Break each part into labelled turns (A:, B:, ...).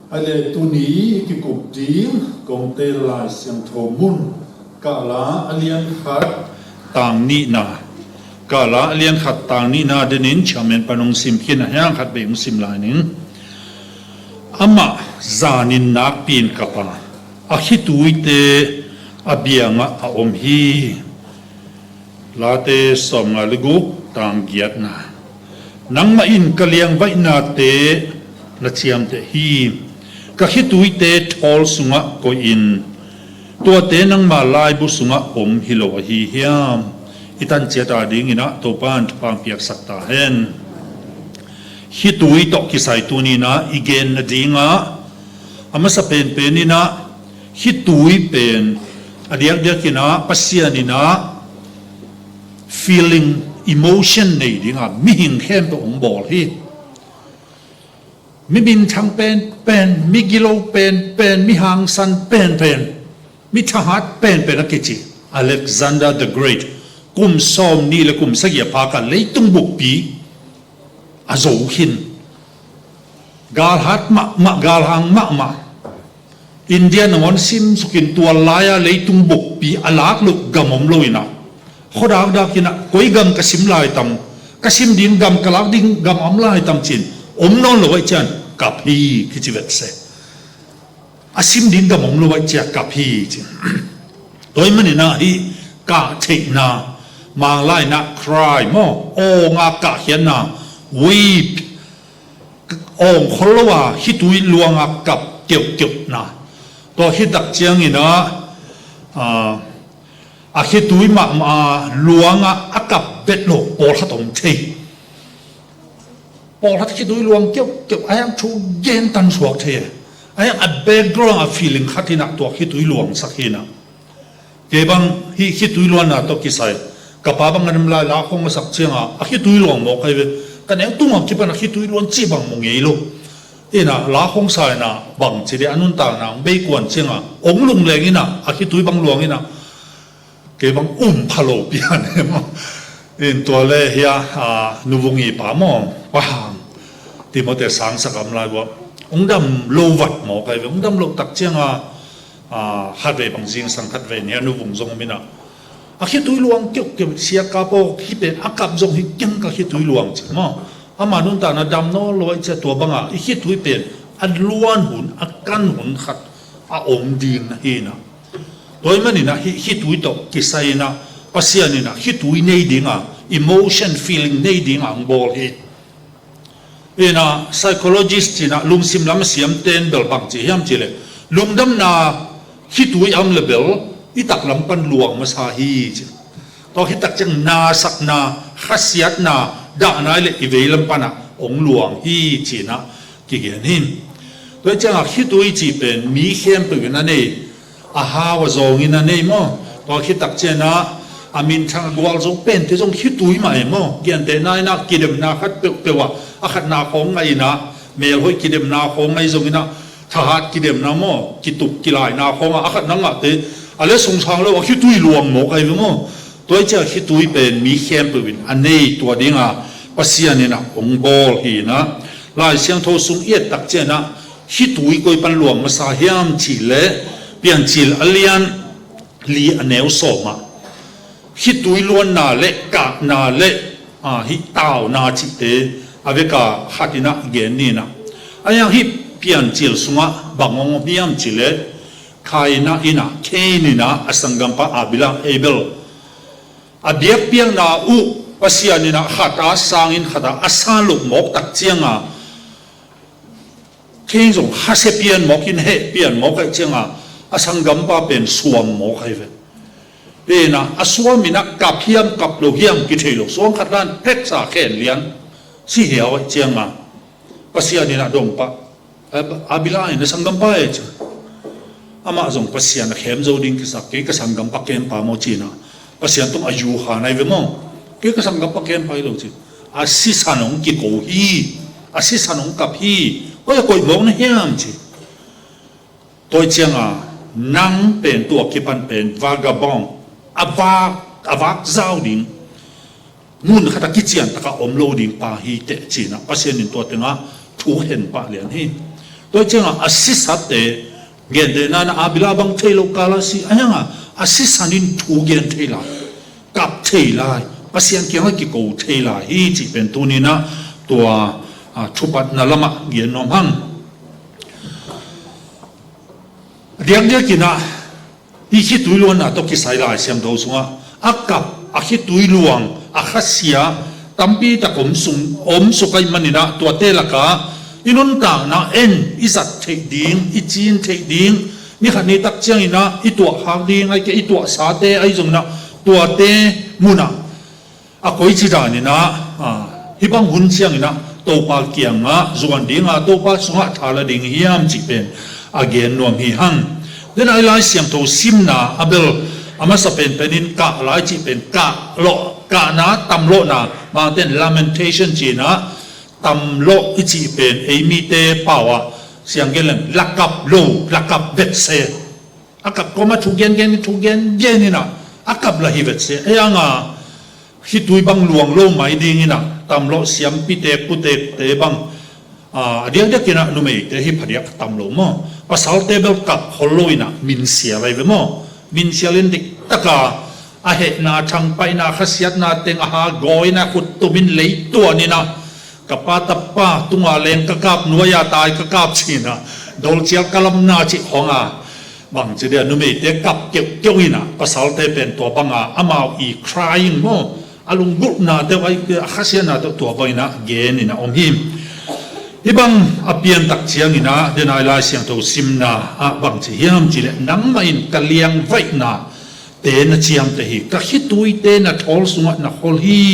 A: ale tu ni ki kup ding kong te lai siang tho mun ka la alian khat tang ni na ka la alian khat tang ni na denin chamen panong sim khin hang khat be sim lai ning ama zanin nak pin kapa a khituite abianga a om hi late somnga lugu tang giat na nang ma in kaliang vai na te na chiam te hi ka khituite thol sunga ko in tua te nang ma lai bu sunga om hilo hi hiam itan cheta ding ina to pan pang piak sakta hen hitui to kisai tu ni na igen na dinga ama sa pen pen ni na hitui pen adiak dia kina pasia ni na feeling emotion nei dinga mi hing khem to ong bol hi mi bin chang pen mi gilo pen mi hang san pen mi thahat pen akichi Alexander the Great kum som ni le kum sagia pa ka leitung buk pi azo hin gal hat ma gal hang ma India na mon sim sukin tua laya leitung buk pi alak lu gamom loina khodak da kina koi gam kasim lai tam kasim din gam kalak ding gam am lai tam chin om non lo wai chan kapi kichivet se asim din gam om lo wai cha kapi chin toy mani na hi ka thei na mang lai na cry mo o nga ka hian na weep ong kholowa hitui luanga kap kyop na to hitak chiang ina a hitui ma luanga akap betlo pol hatom thei pol hat hitui luang kyop ayang chu gen tan suak thei ayang a background a feeling khatina to hitui luang sakhina ke bang hi hitui luan na to kisai kapabang anam la khong sak chenga a hitui luang mo kai kan yang tung ki pan hitui luan chi bang mo ngei lo ina la khong sai na bang chi de anun ta na be kwan chenga ong lung leng ina a hitui bang luang ina ke bang phalo pian mo in to le ya nuvungi pa mo wa ti mo te sang sakam lai bo ong dam lo wat mo kai ong dam lo tak chenga hat ve bang jing sang khat ve ne nuvung zong mina a hitui luang kyok sia ka po hi pen akap zong hi kyang ka hitui luang chi mo ama nun ta na dam no loi che to banga i hitui pen an luan hun akan hun khat a om ding na hi na toy mani na hitui to kisai na pasia ni na hitui nei dinga emotion feeling nei dinga ang bol hi ina psychologist na lungsim lam siam ten bel bang chi hiam chi le lungdam na hitui am level itak lam pan luang masa hi to hitak chang na sak na khasiat na da na le ivelam pana ong luang hi china ki gen hin to chang hitui chi pen mi khem pe na nei a ha wa zong in na nei mo to hitak chena amin thang gwal zo pen te jong hitui mai mo gen te nai na kidem na khat pe wa a khat na khong ngai na mel hoi kidem na khong ngai zong ina thahat kidem na mo kitup kilai na khong a khat na nga te ale song sang lo hitui luang mo kai mo toy cha hitui pen mi khem pe win anei to dinga pasia ni na ong bol hi na lai siang tho sung yet tak che na hitui koi pan luang ma sa hiam chi le pian chil alian li aneu so ma hitui luan na le ka na le hi tao na chi te aveka hatina gen ni na ayang hi pian chil sunga bangong biam chi le kaina ina kenina asangam pa abila abel abiak piang na u pasian ina khata sangin khata asaluk mok tak chianga kengzong hase pian mokin he pian mokai chianga asangam pa pen suam mokai ve ena aswamina kaphiam kaplo hiam ki thelo song khatan pek sa khen lian si hiaw chianga pasian ina dong pa abila ina sangam pa e ama zong pasian khem zo ding ki sak ke ka sangam pa kem pa mo china pasian tum ayu kha nai ve mo ke ka sangam pa kem pa lo chi asi sanong ki ko hi asi sanong kap hi oi koi bong na hiam chi toi chianga nang pen tua ki pan pen vagabond avak zau ding mun khata ki chian taka om lo ding pa hi te china pasien in to tenga thu hen pa lian hi ตัวเจ้าอาศิสัตเตเกียนเดนันอาบิลาบังเทโลกาลาสีอันยังอาศิสันินทูเกียนเทลากับเทลาปัสยันเกี่ยวกับกิโกเทลาฮีจีเป็นตัวนี้นะตัวชุบัดนั่นละมาเกียนนอมหังเรียงเดียกินะที่คิดตุยล้วนนะต้องกิสายลายเสียงตัวสูงอากับอาคิดตุยลวงอาคัสเสียตั้มปีตะกมสุกัยมันนี่นะตัวเตลกาอินุนต่างนะอิสัตเทดิ้งอิจีนเทดิ้งนี่ขันนี้ตักเจียงอินะอิตัวหางดิ้งไอ้แกอิตัวสาเตไอ้จงนะตัวเตมุนะอากุยจีจานี่นะฮิบังหุ่นเจียงอินะตัวปาเกียงจวนดิ้งตัวปาสุงะทาลดิ้งเฮียมจีเป็นอาเกนนวมฮิฮังเดินไอ้ลายเสียงตัวซิมนะอาเบลอามาสเป็นนินกะลายจีเป็นกะโลกะนะตำโลนะมาเต้น lamentation จีนะตำโลอิจิเป็นเอมีเตป่าวเสียงเกลังลักกับโลลักกับเวทเซอากับก็มาถูกเย็นเย็นนี่นะอากับละฮิเวทเซเอ้ยังฮิตุยบังหลวงโลไม่ดีนี่นะตำโลเสียมปิเตปุเตเตบังเดี๋ยวกินนุ่มเอกเดี๋ยวฮิพเดียกตำโลมั้งภาษาเทเบิลกับฮอลโลยนะมินเสียอะไรไปมั้งมินเสียเล่นดิตะกาอาเหตุนาทางไปนาขสิยนาเต็งอาหารกอยนาขุดตุมินเลยตัวนี่นะกับป้าตับป้าตุงอาเลงกะกับนัวยาตายกะกับชีนะโดนเชียกะลำนาจิของบางทีเดียนุ่มเด็กกับเกี่ยวอินะภาษาเทเป็นตัวบังอามาอี crying มั้งอารมณ์กุนาเดี๋ยวไอ้ขสิยนาตัวบังนะเกณฑ์นี่นะอมหิมที่บางอภิญตักเชียงนี่นะเดินไอลายเสียงตัวซิมนาบางทีเฮียมจีเลนังไม่กะเลียงไว้นะเตนเชียมเตหีก็คิดตุยเตนทอลสุงนะฮอลฮี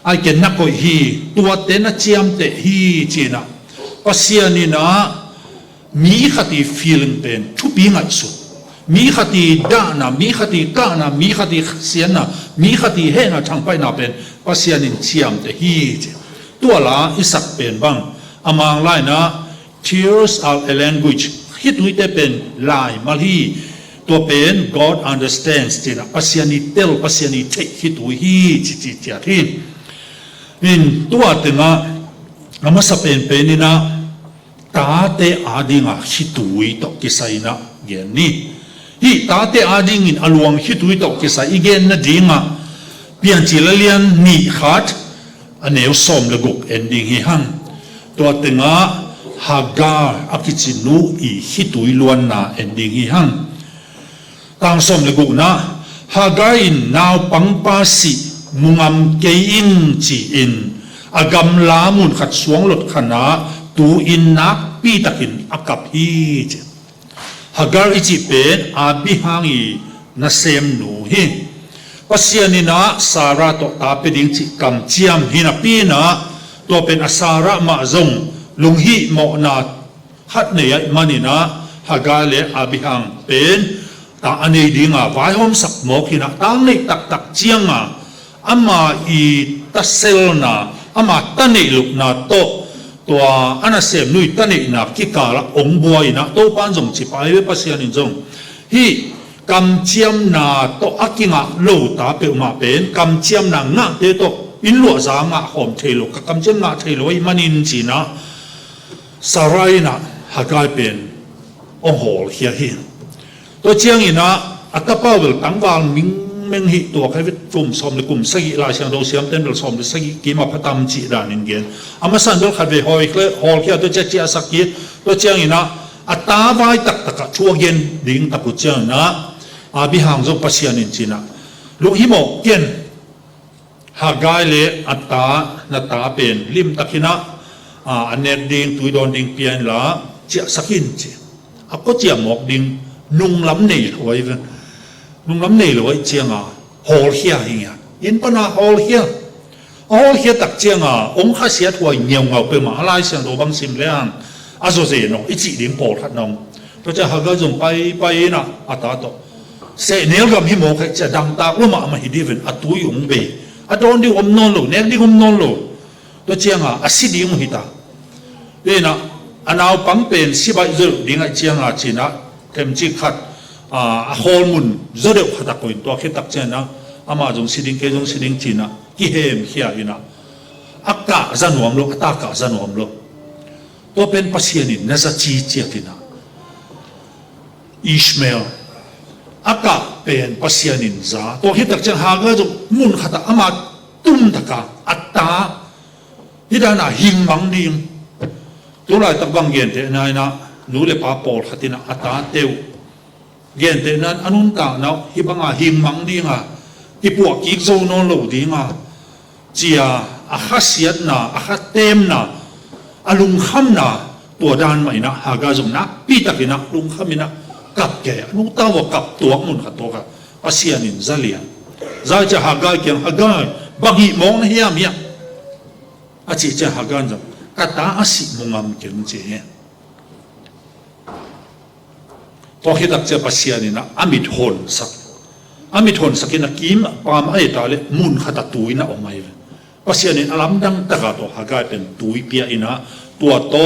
A: ไอเกนนักก็ฮีตัวเตนเชียมเตฮีจีนะปัสยานีนะมีขัดที่ feeling เป็นทุบีงัดสุดมีขัดที่ด่านะมีขัดที่ก้านะมีขัดที่เสียนะมีขัดที่เฮนะทางไปนะเป็นปัสยานีเชียมเตฮีตัวละอิสักเป็นบ้างอามังไลนะ tears are a language คิดตุยเตเป็นลายมาลีตัวเป็น God understands จีนะปัสยานิเตลปัสยานิเทคิตุฮีจิตยาทีนี่ตัวตึงอามาสเป็นนี่นะตาเตอาดิงคิตุยตกิสัยนะเย็นนี่ฮีตาเตอาดิงินอลวงคิตุยตกิสัยอีเกนนะดิงเปลี่ยนจิลเลียนนี่ขาดอันเนวสมละกุกเอนดิ้งฮีฮังตัวตึงฮากาอักิจินูอีคิตุยล้วนนะเอนดิ้งฮีฮังตางสมเลกุนะฮากาอินนาวปังปาสิมุงามเกอินจีอินอากำลามุนขัดสวงหลดขนาตูอินนักปีตะกินอากับฮีเจฮากาอิจิเป็นอาบิฮังอีนาเซมนูฮีปัสยานินะสาระตัวตาเป็นดิ้งจิกำเจียมฮินาปีนะตัวเป็นอาสาระมาจงลุงฮีโมนาฮัดเนียมันนี่นะฮากาเลอาบิฮังเป็นตาอันนี้ดีงาไว้หอมสักหมอกินะตั้งนี่ตักเจียงอามาอีตัสเซลนะอามาตันนี่ลุกนาโตตัวอันนั้นเสียนุยตันนี่นะกิกาละองบวยนะโตปันจงจิไปเวปัสยานิจงฮีกำเจียมนาโตอากิงะโลตาเปิลมาเป็นกำเจียมนางะเตโตอินลัวจางะหอมเทโลกำเจียมนาเทโลอิมันอินจีนะสารายนะหากลายเป็นองโหเฮียฮีตัวเชียงอินะอัตป้าเวลตั้งวางมิงเมงหิตัวใครเป็นกลุ่มสมในกลุ่มสกิลายเชียงโดเสียมเต้นเวลสมในสกิกิมาพัฒนจีดานินเกนอามาสันเวลขัดเวหอยเคลหอยเขียวตัวเจียสักกีตัวเชียงอินะอัตตาไว้ตักชัวเย็นดิ่งตะกุเจียงนะอาบิหางจงปัสยานินจีนะลูกหิโมเกนหากายเลอัตตานาตาเป็นลิมตะกินะอันเนดิ่งตุยโดนดิ่งเปียนละเจียสักินจีอาก็เจียหมอกดิ่งนุ่งล้ำเหนียวไว้เป็นนุ่งล้ำเหนียวไว้เจียงฮอลเฮียอย่างเงี้ยยินปนาฮอลเฮียตักเจียงองค์ข้าเสียถวยเหนียวเงาเป็นมาอะไรเสียงตัวบางสิมเลยอาโซเซนอิจิดิ่งปอดขัดน้องตัวจะหากจงไปนะอัตตาโตเสเนียกับหิโมกจะดังตากว่ามาฮิดีเป็นอัตุยงเบอัตโดนดิอมนอนโลเนกดิอมนอนโลตัวเจียงอาศิดิงหิตาเลยนะอันเอาปั๊มเป็นสิบายจุดดิ่งเจียงจีนะเต็มจีขัดฮอลมุนจะเดือดขัดตะกุยตัวคิดตักเจนะอามาจงสิดิงเกจงสิดิงจีนะกิเฮมเฮียอินะอากาศจันวมโลตากาจันวมโลต ตัวเป็นปัสยานินน่าจะจีเจียตินะอิชเมลอากาเป็นปัสยานินจ้าตัวฮิตักจังหากจะมุนขัดอามาตุ้มตะกาอัตตาฮิดานาหิงบังดิงตัวไรตักบังเย็นเตนายนะนูเลปาปอลขัดินะอัตตาเตวเย็นเตนั้นอนุนตาเนาะฮิบังอาหิงบังดิงอ่ะฮิปวกกิกโซนโลดิงอ่ะเจียอาคาเสียดนะอาคาเต็มนะอลุงคำนะตัวดานใหม่นะหากาจงนะปีตะกินะลุงคำมินะกับแกนุตาวกับตัวมุนขัดตัวกับปัสยานินซาเลียซาจะหากาเกียงหากาบางทีมองนะเฮียมีอาชีจะหากาจงกตาอาศิมุงามเกียงเจตัวคิดตักจะปัสยานินะอามิดฮอนสักนะกิมปามไอตาเลมุนขัดตุยนะออกมาปัสยานินอลัมดังตะกาตัวหากาเป็นตุยเปียอินะตัวโต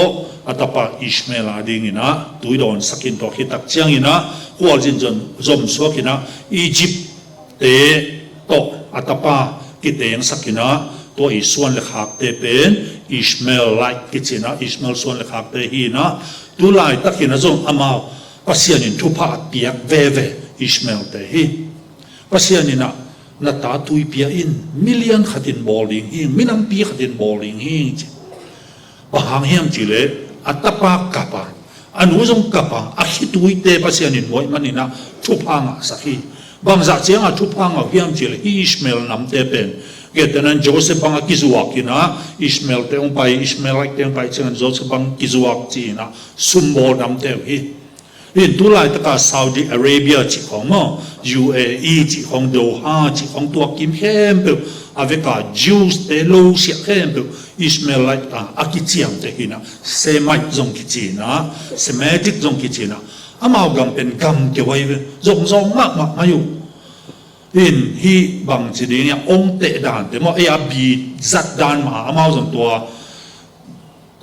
A: อัตปาอิชเมลาดิงินะตุยโดนสกินตัวคิดตักเจียงอินะหัวจินจนจมสวกินะอียิปต์เตโตอัตปากิเตงสกินะตัวอิส่วนเล็กหักเตเป็นอิชเมลไลกิจินะอิชเมลส่วนเล็กหักเตฮีนะตุไลตักหินะจงอามาปัสยานินทุพาเปียกเวอิชเมลเตฮีปัสยานินะนาตาตุยเปียอินมิลเลียนขัดินบอลลิงฮิมินัมปีขัดินบอลลิงฮิบางเฮียมจิเลอัตปากกับอันวุจงกับอาคิตุยเตปัสยานินมวยมันนี่นะทุพังสักทีบางจากเจียงทุพังเฮียมจิเลอิชเมลนำเตเป็นเกิดนั้นโจเซฟบังกิจวักกินะอิชเมลเตงไปอิชเมลไลเตงไปเจียงโจเซฟบังกิจวักจีนะซุมโบนำเตฮีเห็นตุลายตะกาซาอุดิอาระเบียจีของมั้ง UAE จีของโดฮาจีของตัวกิมเข้มเปิลอาเวกาจิวส์เตโลเสียเข้มเปิลอิสเมลไลตาอากิจิอัมเตหินะเซมัยจงกิจินะเซเมติกจงกิจินะอามาวกัมเป็นกัมเกี่ยวไว้จงมากมาอยู่เห็นฮีบางจีดีเนี่ยองเตดานแต่ว่าไอ้อาบีจัดดานมาอามาวจงตัว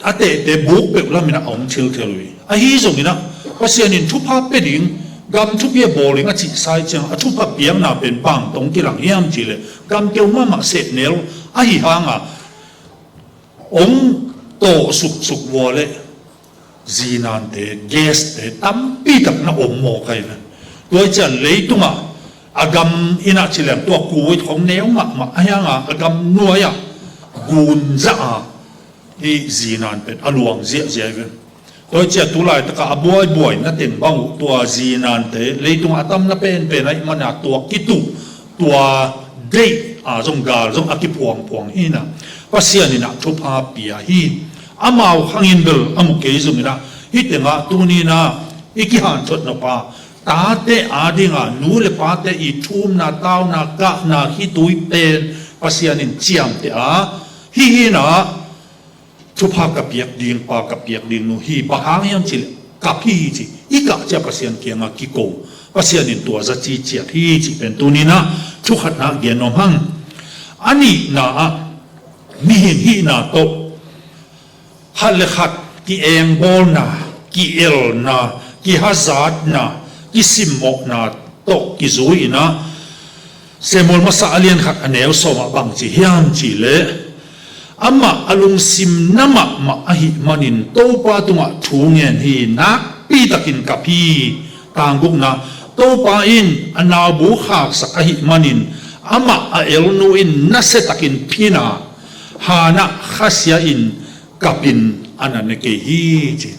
A: อาเตบุกเปิลแล้วมีนะองเชลเทลุยไอ้ฮีจงนี่นะปัสยานินทุพาเป็นดิงกำทุพเปียบอลิงอาจิสายจังทุพาเปียมนาเป็นบางตรงที่หลังเฮียมจีเลยกำเกี่ยวมาเสร็จเนลไอ้ห่างองโตสุกวัวเลยจีนันเตเกสเตตั้มปีตักน่าอมโมกันเลยตัวจะเลยตุงอากำอินาจิเลมตัวกูยของเนวมาไอ้ห่างอากำนัวยกุนจ้าที่จีนันเป็นอลวงเจียเลยตัวเจ้าตุลายตะกาบวยนั่นเองบางตัวจีนันเตเลยตรงอาตัมนั่นเป็นไอ้มันตัวกิตุตัวเดย์จงกาจงอากิพวงฮีนะปัสยานินะทุพาเปียฮีอามาวขังอินเดลอามุเกยจงนะฮิตเงาตัวนี้นะอีกหันชดนปาตาเตอาดิงานูเลปาเตอีทุ่มนาตาวนากะนาฮิตุยเป็นปัสยานินเจียมเตฮีนะทุพากับเปียกดิงปากับเปียกดิงนูฮีบางอย่างจิกับฮีจิอีกะจะปัสยานเกียงากิโกปัสยานินตัวจะจีเจียฮีจิเป็นตัวนี้นะทุกขัดนะเกียนนมังอันนี้นะมีฮีนะโตฮัลเลขัดกิเองโบนะกิเอลนะกิฮัซาดนะกิซิมโมนะโตกิซุยนะเซมอลมาซาเลียนขัดอันเอลสมาบังจิฮิอันจิเลอามาอารมณ์ซิมน้ำมาหิมันินโตปาตุงะทูเงินฮีนักปีตะกินกับพีต่างกุกนะโตปาอินอนาบุขักสักหิมันินอามาเอลนูอินนัสตะกินพีนาฮานะขัสยาอินกับอินอันนั้นเกฮีจิ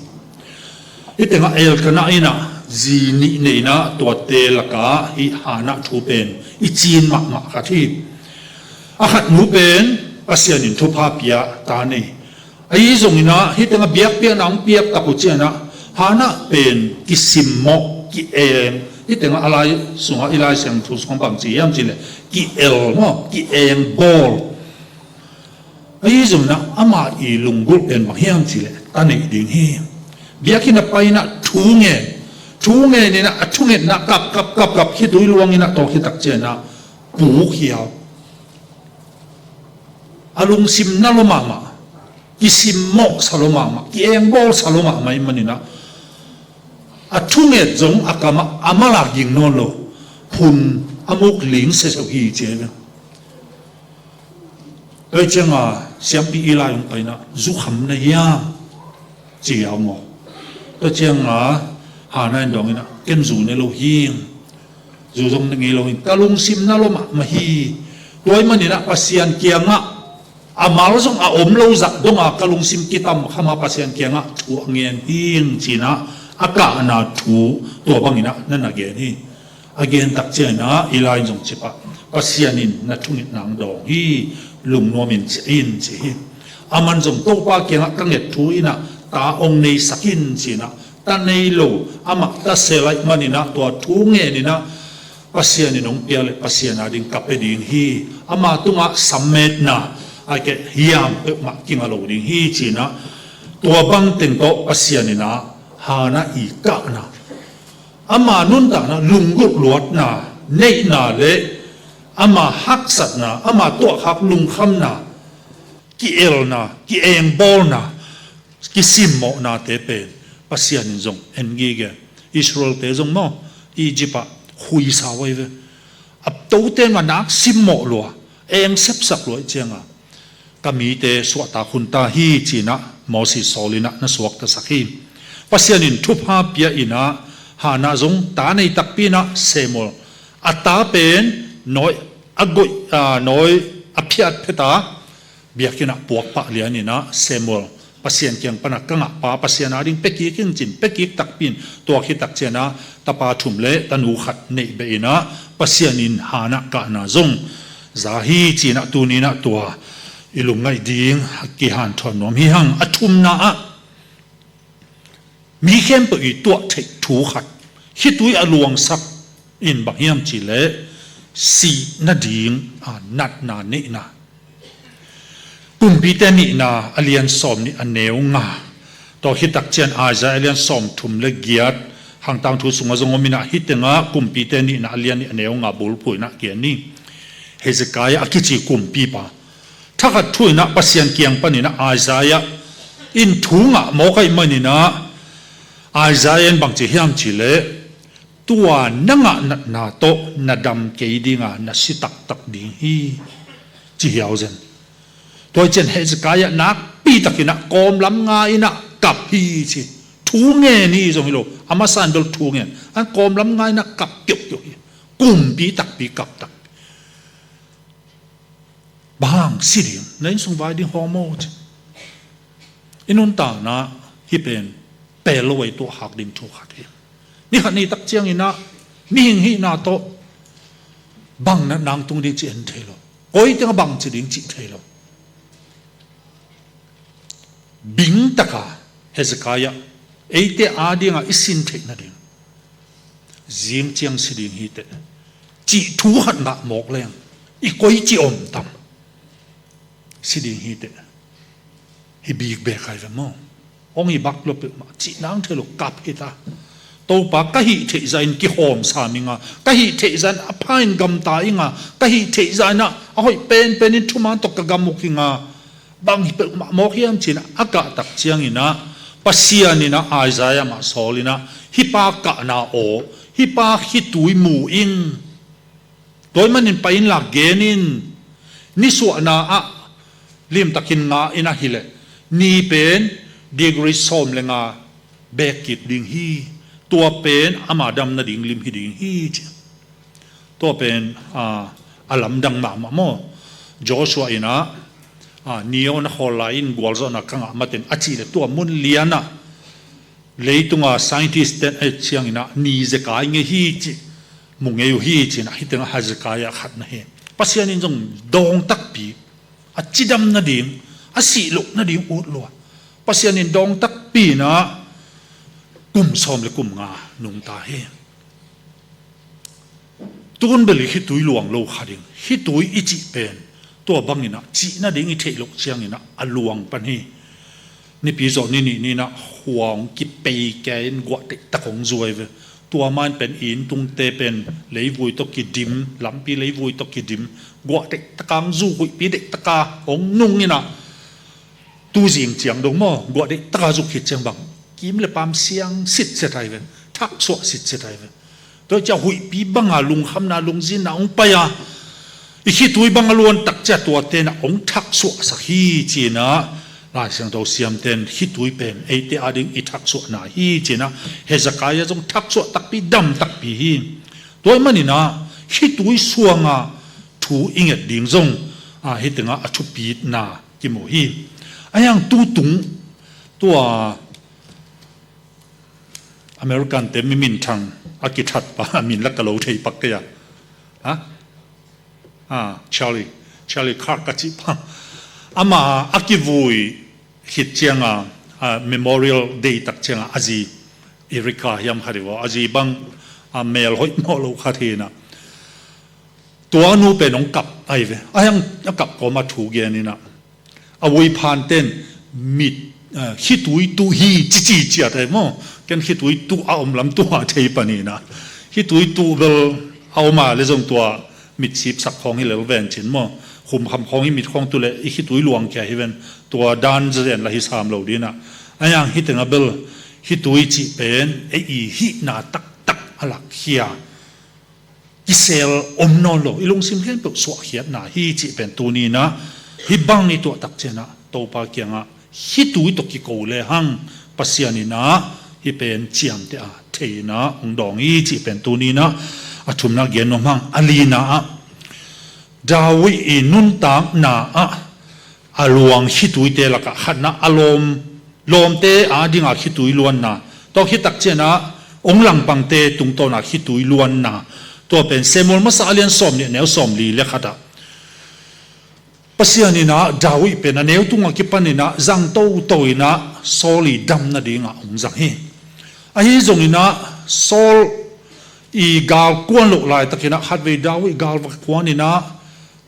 A: อีแต่งเอลกันอินะจีนีเนนะตัวเตลกาฮิฮานะทูเป็นอีจีนมาขัดที่อาขัดนูเป็นปัสยานินทุพาเปียตานีไอ้ส่งนี่นะฮิตงาเบียกเปียนังเปียกตะกุเจนะฮานะเป็นกิสิมโมกิเอมฮิตงาอะไรส่งอะไรเสียงทุสของบางจียามจีเลยกิเอลโมกิเอมบอลไอ้ส่งนะอามาอีลุงกุเป็นบางยามจีเลยตานีดิ่งฮีเบียกินไปนะทูเงนี่นะทูเงนะกับคิดดูลวงนี่นะโตคิดตักเจนะปูเขียวอารมณ์ซิมนั่นลงมากิซิมโมสโลมากิเองบอลสโลมาไม่มันนี่นะทุ่งเอ็ดจงอากามาอามาลากิงโนโลพุนอามุกลิงเสียฮีเจนเอ้ยจังเสียงปีอีลายลงไปนะจุขำนะยา chỉ áo mò tôi chiang à hà này dòng ina ken dù này lâu hiền dù dòng này lâu hiền kalung sim na lo mà hi đôi mà nina pasian kiang á amal dòng lâu giặc dong kalung sim kitam khama pasian kiang á chu angin hiền chỉ na aka na thu tua bang ina nan again hi again tak chen na ilai dòng chipa pasianin na thungit nang dong hi lung nomin in chi aman dòng to pa kiang á kang net thu ina ta ông này sakin chỉ na ta nei lo amak ta selai manina to thu nge ni na pasian ni nong piale pasian ading kape ding hi ama tunga sammet na ake hiam pe ma kinga lo ding hi china to bang teng to pasian ni na hana I ka na ama nun ta na lungut luat na nei na le ama hak sat na ama to hak lung kham na ki el na ki eng bol na ki sim mo na te pen pasian in zong en gi ge Israel te zong mo Egypt hui sa wai ve ap to ten ma nak sim mo lo eng sep sak lo chiang a kami te swata khun ta hi china Moses solina na suak ta sakhi pasian in thup ha pia ina hana zong ta nei tak pi na semol ata pen noi agoi noi aphiat pheta biakina puak pa lianina semol pasian kyang pana kanga pa pasian ading peki king chin peki takpin to khi tak chena tapa thumle tanu khat nei be ina pasian in hana ka na zong zahi china tunina tua ilungai ding ki han thon nom hi hang athum na a mi khem pe I to thei thu khat hi tui aluang sak in bang hiam chi le si na ding nat na ni na kumpi te ni na alian som ni aneu nga to hitak chen aja alian som thum le giat hang tang thu sunga zongomina hitenga kumpi te ni na alian ni aneu nga bul pui na ke ni Hezekiah akichi kumpi pa thaka thui na pasian kiang pani na Isaiah in thunga mo kai mani na Isaiah bang chi hiam chi le tua nanga na to nadam ke dinga na sitak tak ding hi chi hiao zen tôi chen Hezekiah nak pi takina kom lam nga ina kap hi chi thu nge ni zong lo amasan dol thu nge an kom lam nga ina kap kyok kyok kum pi tak pi kap tak bang siring nain sung vai ding homo inun ta na hi pen peloi to hak ding thu khat hi ni khat ni tak chiang ina mi hing hi na to bang na nang tung ding chi en thelo oi teng bang chi ding chi thelo bing taka Hezekiah eite adinga isin thekna ding jing chiang siding hi te chi thu hat na mok leng I koi chi om tam siding hi te hi big be khai ve mo ong I bak lo pe ma chi nang thelo kap ita to pa ka hi the zain ki hom sa minga ka hi the zan a phain gam ta inga ka hi the zana a hoi pen in thuman to ka gam mukinga bang hi pe mo hiam china aka tak chiang ina pasian ina Isaiah ma solina hi pa ka na o hi pa hi tui mu in toy manin pain la genin ni su na a lim takin nga ina hile ni pen degree som lenga bekit ding hi tua pen amadam na ding lim hi ding hi tua pen alam dang ma mo Joshua ina niyo na holain gwalzo na kanga maten achi le tua mun liana leitunga scientist ten chiang ina ni zekai nge hi chi munge yu hi chi na hitanga Hezekiah khat na he pasian in jong dong tak pi achidam na ding asi luk na ding ut lo pasian in dong tak pi na kum som le kum nga nung ta he tun beli hi tui luang lo khading hi tui ichi penตัวบังอินะจีน่าดิ้งอิเทลกเชียงอินะอลวงปันฮีนี่ปีจอนี่นะห่วงกิเปย์แกนกว่าตะของรวยเวตัวมันเป็นอินตุงเตเป็นเลยวุยตกิดิมลำปีเลยวุยตกิดิมกว่าตะกังจูหุยปีเด็กตะกาของนุ่งอินะตู้เสียงเจียงดงมั่วกว่าเด็กตะกาจุกหิดเจียงบังกิมเลยปามเสียงสิทธิ์เสด็จเวทักสวสิทธิ์เสด็จเวตัวเจ้าหุยปีบังอาลุงคำนาลุงจินนาองไปอ่ะอีกที่ตัวบังอลวนตักเจ้าตัวเตนะองทักสวสักฮีจีนะ ลายเสียงเราเสียมเต็นฮิตุยเป็นไอเตอดิงอิทักสวนาฮีเจนะเฮสกายจงทักสวตักปีดำตักปีฮีตัวมันนี่นะฮิตุยสวงาถูอิงเอ็ดดิ่งจงฮิตงาอชุปีนากิโมฮีอันยังตูตุงตัวอเมริกันเต็มไม่มินทางอากิทัดปะมินลักกะโลเทปักเกียฮะชาลีคาร์กัจิปะอามาอากิวุยฮิตเจียงMemorial Day ตักเจียงอาจีเอริกายามฮาริวอาจีบังเมลหอยมอลูคาเทนะตัวนู้เป็นองกับไอ้เว้ยยังกับก็มาถูกเย็นนี่นะเอาไว้ผ่านเต้นมิดฮิตุยตูฮีจีเจียได้มั้งกันฮิตุยตูเอาลำตัวเทปนี่นะฮิตุยตูเวลเอามาเลยจงตัวมิดสิบสักของให้เหลวแวนฉินมั้งคุมคำของให้มิดของตัวเลยฮิตุยหลวงแก่ให้เวนตัวดานจะเรียนละฮิสามเหล่านี้นะอันยังฮิตงาเบลฮิตุยจีเป็นไอ้ฮินาตักอลักเฮียกิเซลอมนอนโลอีลงซิมเลียนเปิดสวะเขียนนะฮิจีเป็นตัวนี้นะฮิบังนี่ตัวตักเจนะโตปาเกียงอ่ะฮิตุยตกิโกเลหังปัสยานี่นะฮิเป็นเจียมเตอะเทนะองดองฮิจีเป็นตัวนี้นะอาชุมนักเย็นนมังอลีนะดาวิอินุนตามนาอลวงฮิตุยเตละกะขัดนะอารมณ์ลมเตดิ่งฮิตุยล้วนนะตัวฮิตักเจนะองหลังปังเตตุงโตนะฮิตุยล้วนนะตัวเป็นเซมอลมาซาเลียนสอมเนี่ยแนวสอมลีเล็กขัดปัสยานี่นะดาวิเป็นแนวตุงกิปันนี่นะจังโตโตยนะโซลีดำนะดิ่งองจังเฮไอ้จงนี่นะโซลอีกาลกวนลุกลายตะกินะฮัดเวดาวิกาลวักวนนี่นะ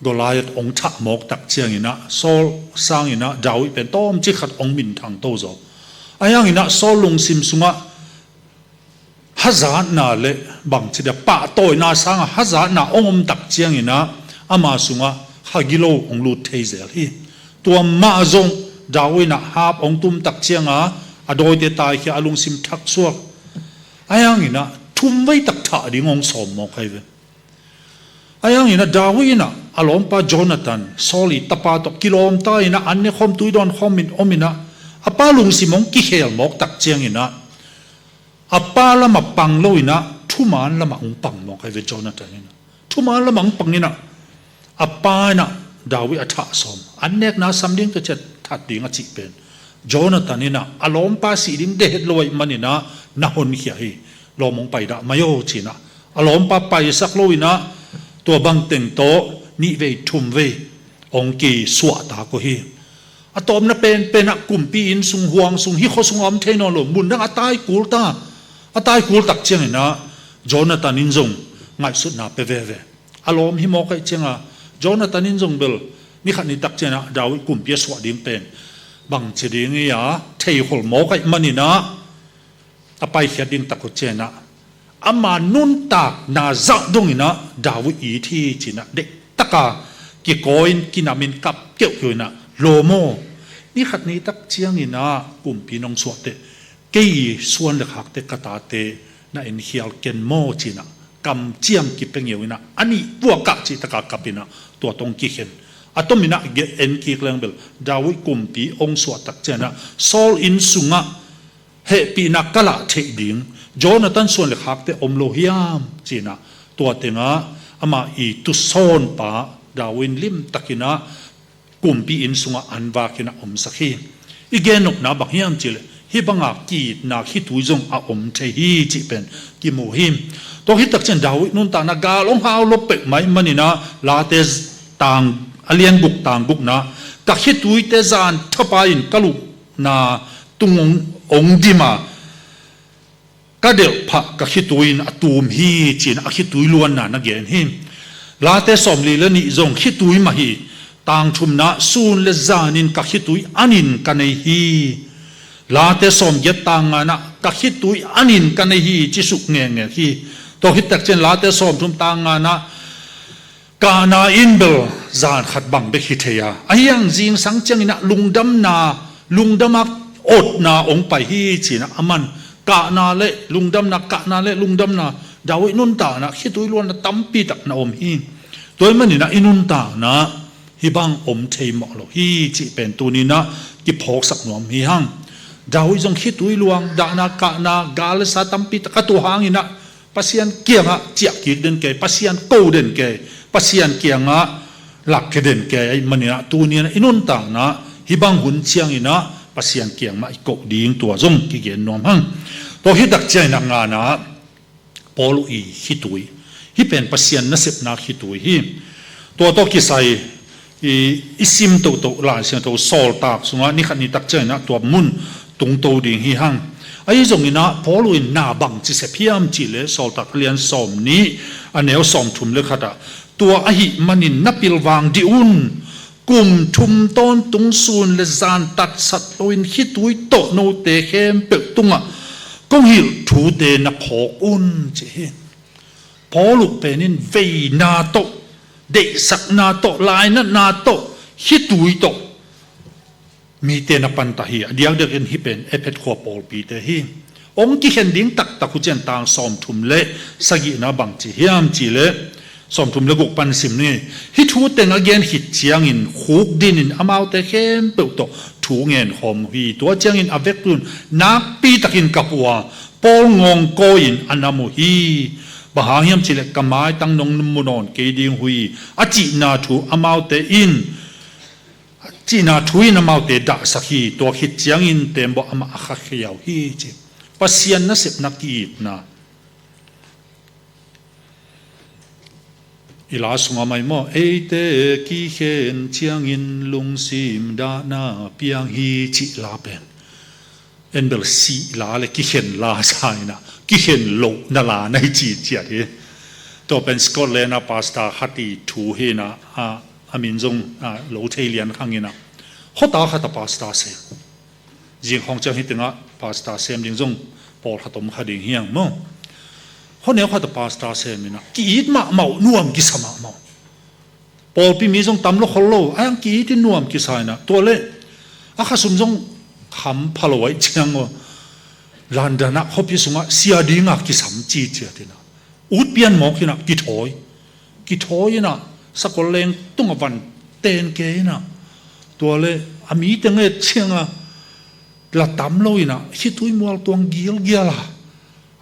A: ก็ลายองทักหมกตักเชียงนี่นะโซลสร้างนี่นะดาวิเป็นต้อมจิขัดองมินทางโตโจไอ้ยังนี่นะโซลลงซิมสุงะฮัจานาเลบังจิเดปะโตยนาสังฮัจานาองตักเชียงนี่นะอามาสุงะฮักิโลองลูเทเซลฮีตัวมาจงดาวินะฮาบองตุมตักเชียงอโดยเตตายขี้อลุงซิมทักซัวไอ้ยังนี่นะทุ่มไว้ตักถาดิงองสมมอกให้เวไอ้ยังนี่นะดาวินะอารมณ์ป้าโจนาธานโซลีตาปาตกกิโลมตายนะอันนี้คอมตุยดอนคอมมินอมินะอาป้าลุงซิมองกิเฮลมอกตักเชียงนี่นะอาป้าละมาปังโลยนะทุมานละมาองปังมอกให้เวโจนาธานนี่นะทุมานละมาองปังนี่นะอาป้านะดาวิอัฐสมอันเนกนะสำเนียงก็จะทัดดิ่งจิเป็นโจนาธานนี่นะอารมณ์ป้าสีดิ่งเด็ดลอยมันนี่นะน่าหนเขียให้ลมองไปได้ไม่โย่จีนะอารมณ์ป้าไปสักลอยนะตัวบังเต็งโตนิเวทุมเวองกีสวตาโกฮีอะตอมนะเป็นนักกลุ่มปีอินสุงห่วงสุงฮิโคสุงอมเทนอลมุนดังอะตายกูลตาอะตายกูลตักเจียงนะโจนาธานินจงง่ายสุดนะเปเวเวอารมณ์ฮิโมกไอเจียงโจนาธานินจงเบลนี่ขันนี่ตักเจียนะดาวิกลุ่มเปียสวดิ่งเป็นบังเจดิงยาเทยขลโมกไอมันนี่นะอะไปเขียดิ่งตักเจนะอามานุนตากนาจักดงนะดาวิอีที่จีนะเด็กตะกากิโกอินกินามินกับเกี่ยวอยู่นะโลโมนี่ขัดนี้ตักเชียงนี่นะกลุ่มพี่น้องสวดเตกี่ส่วนเล็กหักเตกตาเตนะอินเฮียลเกนโมจีนะกำเจียมกิเป็นอยู่นะอันนี้วัวกะจีตะกากับพี่นะตัวตรงกิเห็นอะตอมินะเกเอ็นกิเรื่องเบลดาวิกลุ่มพี่องสวดตักเจนะโซลอินสุงะเฮปีนักกะละเทดิงโจนาธานส่วนเล็กหักเตอมโลฮิยามจีนะตัวเตงะอามาอีตุโซนปาดาวินลิมตักินะกุมปีอินสุงะอันวากินะอมสักฮีอีเกนกนาบักฮิมจิเลฮิบังอากีนาฮิตุยจงอาอมเทฮีจิเป็นกิมูฮิมตัวฮิตักเชนดาวินุนตานากาลงฮาวลบเป็กไม่มันนี่นะลาเตสต่างอเลียนบุกต่างบุกนะกักฮิตุยเตจานทับอินกลุนาตุงองดิมาก็เดี๋ยวพระกักฮิตุยนอตูมฮีจีนอฮิตุยล้วนนะนักเย็นฮิมลาเตสอมลีเลนิจงฮิตุยมาฮีต่างชุมนะซูนเลจานินกักฮิตุยอันินกันในฮีลาเตสอมเยต่างนะกักฮิตุยอันินกันในฮีจิสุกเงงฮีตัวฮิตตักเจนลาเตสอมชุมต่างนะกานาอินเบลจานขัดบังเบคิเทียไอยังจิงสังเจงนะลุงดำนาลุงดำมักอดนาองไปฮีจีนะอามันกะนาเลลุงดำนักกะนาเลลุงดำนาดาวินุนตานะคิดตัวล้วนนะตั้มปีตักนาอมฮีตัวมันนี่นะอินุนตานะ hi bang thei mo lo hi chi pen tu ni na ki phok sak nom hi hang dawi jong hi tui luang da na ka na gal sa tampi ka tu hang ina pasian kianga chia ki den ke pasian ko den ke pasian kianga lak ke den ke ai mania tu ni na inun ta na hi bang hun chiang ina pasian kiang ma ko ding tua jong ki gen nom hang to hi dak chai na nga na polu i hi tui hi pen pasian na sep na hi tui hi to ki sai isim to la siang to sol tak sunga ni khat ni tak chai na to mun tung to ding hi hang ai zong ina polu in na bang chi se phiam chi le sol tak lian som ni aneu som thum le khata tua a hi manin napil wang di un kum thum ton tung sun le zan tat sat loin hi tui to no te khem pe tunga kong hil thu te na phok un chi polu penin vei na to de sak na to lai na to hi tui to mi te na pan ta hi diang de in hi pen epet kho pol pi te hi ong ki hen ding tak ta khu chen tang som thum le sagi na bang chi hiam chi le som thum le gok pan sim ni hi thu teng again hit chiang in khuk din in amau te khem pe to thu ngen hom hi to chiang in avek tun na pi takin kapua pol ngong ko in anamu hi bahahiam chile kamai tang nong munon ke ding hui achi na thu amau te in chi na thui na mau te da sakhi to khit chiang in tembo ama kha khiau hi chi pasian na sep na ki na ila sunga mai mo eite ki khen chiang in lung sim da na piang hi chi la pen enbel si la le ki khen la sai na ki khen lo na la nai chi chia hi to pen Scotland na pasta hati thu he na amin zong lo thelian khangina hota khata pasta se jing hong cha hitinga pasta sem ding zong pol khatom khading hiang mo hone khata pasta sem ina ki it ma mau nuam ki sama mau pol pi mi zong tam lo kholo ayang ki it nuam ki saina to le akha sum zong kham phaloi chiang o landana hopi sunga sia dinga ki sam chi chia tina ut pian mo kina ki thoi na sakoleng tunga van ten ke na to le ami tenge chinga la tam lo ina hi tui mual tuang gil giala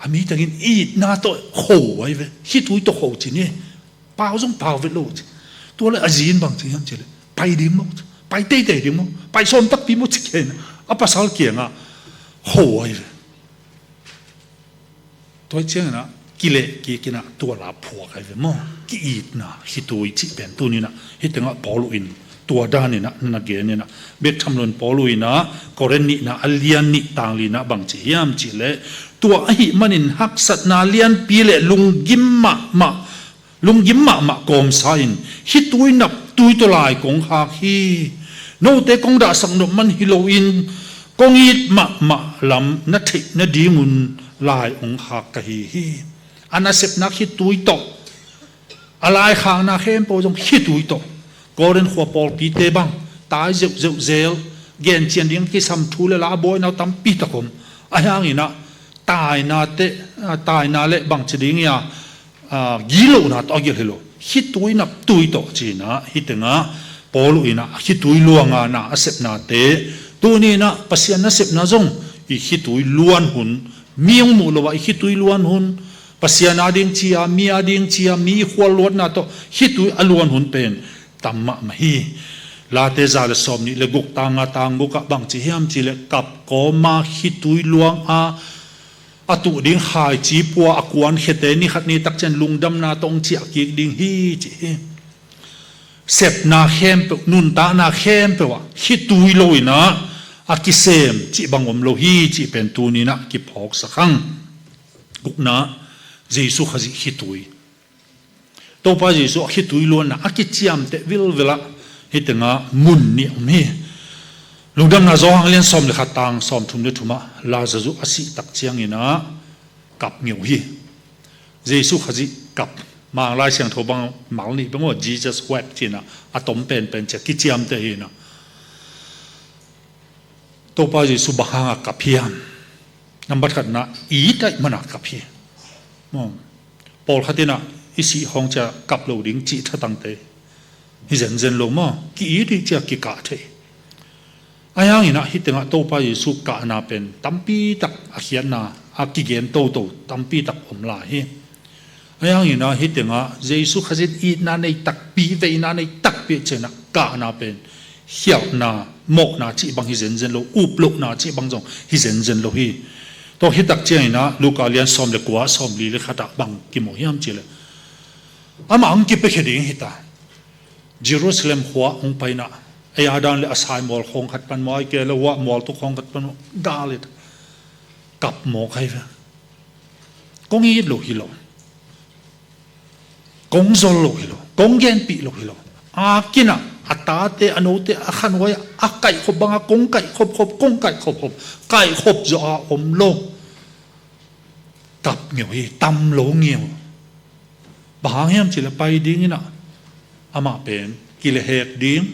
A: ami tengin it na to ho ai ve hi tui to ho chi ni pao jong pao ve lo to le azin bang chi ham chi le pai dim mo pai te dim mo pai som tak pi mo chi ken apa sal kianga ho ai ve to chiang na kile ki kina to la phuak ai ve mo ki it na hi tui chi pen tu ni na hi tenga polu inตัวด้านนี่นะเกนี่นะเบ็ดทำลนปอลุยนะกรณีนะอัลเลียนนี่ต่างลีนะบางจียามจีเล่ตัวไอ้มันอินฮักสัตนาเลียนปีเล่ลุงกิมมะกอมไซน์ฮิตุยนับตุยตัวลายกงฮาคีโนเตกงดาสังนมันฮิโลอินกงยิดมะลำนัทธินดีมุนลายองฮากะฮีอันนั้นเสพนักฮิตุยโตอะไรข้างนาเข้มโปจงฮิตุยโตก็เรื่องหัวปอลปีเตบังตายเจลเกณฑ์เชียนเลี้ยงที่ซ้ำทูเลลาบอยนาตั้มปีตะคมอะไรอย่างนี้นะตายนาเละบางชนิดเนี่ยกิโลนะต่อกิโลฮิตุยนับตุยต่อจีนะฮิตงะปอลุยนะฮิตุยลวงนะเสพนาเตตัวนี้นะปัสยานะเสพนาจงอีฮิตุยล้วนหุนมีงมูลว่าฮิตุยล้วนหุนปัสยานาดิ่งเชียมีอาดิ่งเชียมีหัวล้วนนะต่อฮิตุยล้วนหุนเป็นตัมมะมหีลาเตซาเลสอมนี่เลกุกตางาตางบุกะบังจีเฮียมจีเลกับก็มาฮิตุยลวงอตุดิ่งหายจีปัวอากวนเขเตนี่ขัดนี่ตักเจนลุงดำนาตองจีอากิกดิ่งฮีจีเสพนาเข้มเปนุนตานาเข้มเปวะฮิตุยลอยนะอากิเซมจีบังอมโลฮีจีเป็นตูนี่นะกิพอกสักครั้งกุกนะเจสุขจิฮิตุยตัวป้าเจสุฮิตุยล้วนนะอากิจามเตวิลเวลาฮิตงามุนนี่อมีลุงดำนาจอหังเลียนสอมเลขาตังสอมทุมเลทุมาลาจะจุอาศิตักเชียงอินะกับเงียวฮีเจสุขจิกับมาลายเสียงทบังมาลนี่เป็นว่า Jesus wept จีนะอะตอมเป็นจะกิจามเตฮีนะตัวป้าเจสุบางกับเพียมนำบัตรขัดนะอีได้มันกับเพียมปอลขัดนะอิสิห้องจะกับเหล่าดิ้งจีทัตังเต hi zen lo mo ki ri cha ki ka the ayang ina hi tenga to pa Yesu ka na pen tampi tak a khian na a ki gen to tampi tak om la hi ayang ina hi tenga Yesu khazit I na nei tak pi ve na nei tak pi chena ka na pen hiao na mo na chi bang hi zen lo up lo na chi bang jong hi zen lo hi to hi tak che ina Luka lian som le kwa som li le khata bang ki mo hiam chi le ama ang ki pe kheding hi ta Jerusalem hua ong paina ai adan le asai mol khong khat pan moi ke le wa mol tu khong khat pan da le kap mo khai va kong yi lo hi lo kong zol lo hi lo kong gen pi lo hi lo a kina ata te anote a khan wa a kai khop banga kong kai khop kong kai khop kai khop zo a om lo kap ngeu hi tam lo ngeu ba hiam chi le pai ding ina ama pen ki le hek ding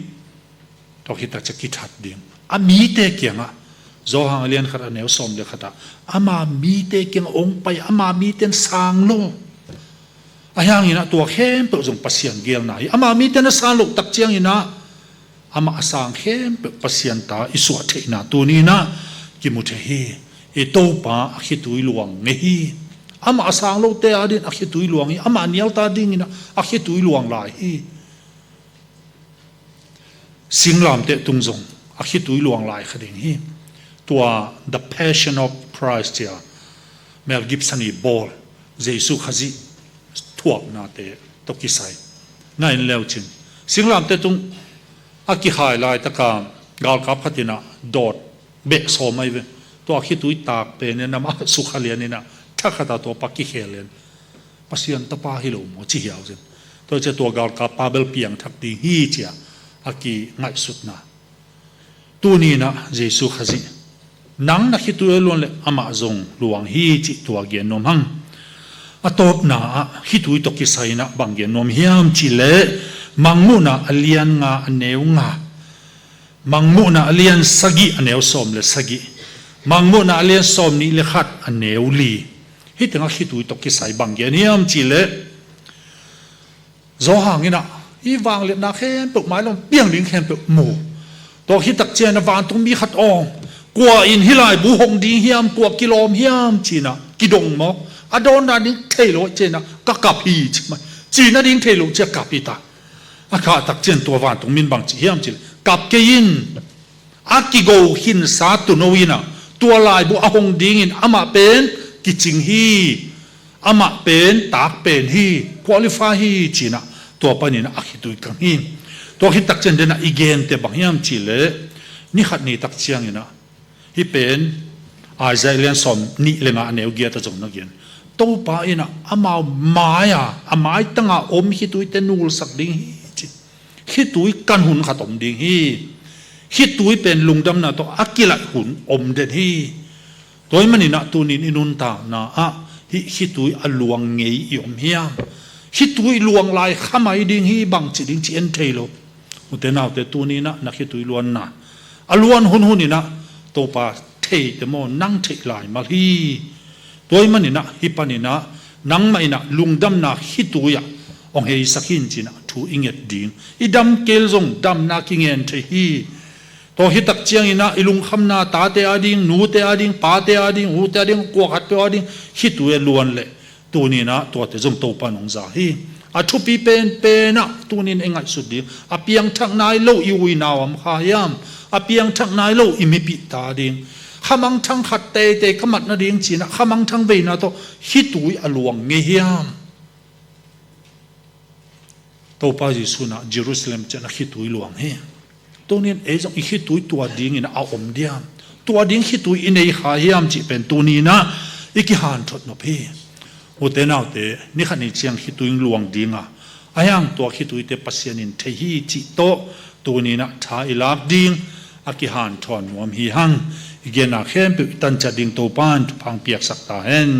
A: to kita chakithat ding ami te kyanga zo hang lian khara neu som le khata ama mi te kyang ong pai ama mi ten sang lo ayang ina to khem pe jong pasian gel na ama mi ten sang lo tak chiang ina ama asang khem pe pasian ta iswa the na tu ni na ki mu the hi e to pa khi tui luang nge hi ama asang lo te adin a khi tui luang hi ama nial ta ding ina a khi tui luang lai hi singlam te tungzong a khi tui luang lai khading hi tua the passion of Christ ya Mel Gibson i bol Jesu khazi thuak na te to ki sai na in leu chin singlam te tung a ki hai lai ta ka gal kap khatina dot be so mai ve to a khi tui tak pe ne na ma su khalian ni na tha khata to pa ki khelen pasian ta pa hi lo mo chi hiao chen to che to gal kap pa bel piang thak ti hi chia aki ngai sut na tu ni na Jesu khazi nang na khitu lon le ama zong luang hi chi tua gen nom hang atop na khitu to ki saina bang gen nom hiam chi le mangmu na alian nga aneu nga mangmu na alian sagi aneu som le sagi mangmu na alian som ni le khat aneu li hi tanga khitu to ki sai bang gen hiam chi le zo hangina i wang le na khen puk mai long piang ling khen puk mu to hi tak chen na wan tung mi khat ong kwa in hilai bu hong ding hiam kwa kilom hiam china kidong mo adon na ding thelo chena ka kap hi chma china ding thelo che kapita akha tak chen to wan tung min bang chi hiam chil kap ke in akigo hin sa tu no ina tua lai bu ahong ding in ama pen kiching hi ama pen tak pen hi qualify hi china to panin akhitui kang hi to hi tak chen dena igen te bang hiam chile ni khat ni tak chiang ina hi pen Isaiah som ni lenga aneu gia ta jong na gen to pa ina ama maya amai tanga om hi tui te nul sak ding hi tui kan hun khatom ding hi tui pen lungdam na to akila hun om den hi toy manina tunin inun ta na a hi tui aluang ngei yom hiam hi tui luang lai khamai ding hi bang chi ding chi en thailo ute naw te tuni na hi tui luan na aluan hun hunina to pa thei te mo nang thei lai mal hi toy manina hi panina nang mai na lungdam na hi tuya ong hei sakhin china thu inget ding idam kel zong dam na kingen the hi to hi tak chiang ina ilung khamna ta te ading nu te ading pa te ading hu te ading ko khat te ading hi tu e luan le tunina to te jong to pa nong za hi a thu pi pen pe na tunin engai su di a piang thak nai lo i ui nawam kha yam a piang thak nai lo i mi pi ta ding khamang thang khat te te khamat na ding china khamang thang ve na to hi tui aluang nge hiam to pa Jesu na Jerusalem chana hi tui luang he tonin e jong hi tui tua ding in a om diam tua ding hi tui in ei kha hiam chi pen tunina iki han thot no phe ute naw te ni khani chiang hi tui luang dinga ayang to hi tui te pasien in the hi chi to tunina tha ilak ding aki han thon wam hi hang igena khem pe tan cha ding to pan phang piak sak ta hen